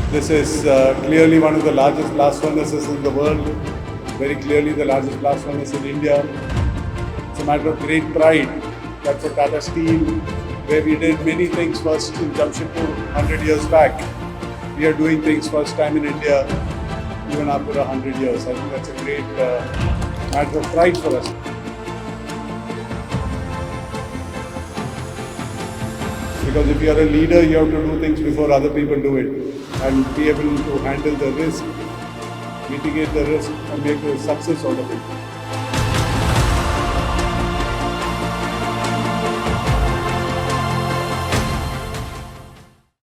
This is clearly one of the largest blast furnaces in the world, very clearly the largest blast furnace in India. It's a matter of great pride that for Tata Steel, where we did many things first in Jamshedpur 100 years back, we are doing things first time in India even after 100 years. I think that's a great matter of pride for us. Because if you are a leader, you have to do things before other people do it and be able to handle the risk, mitigate the risk and make a success out of it.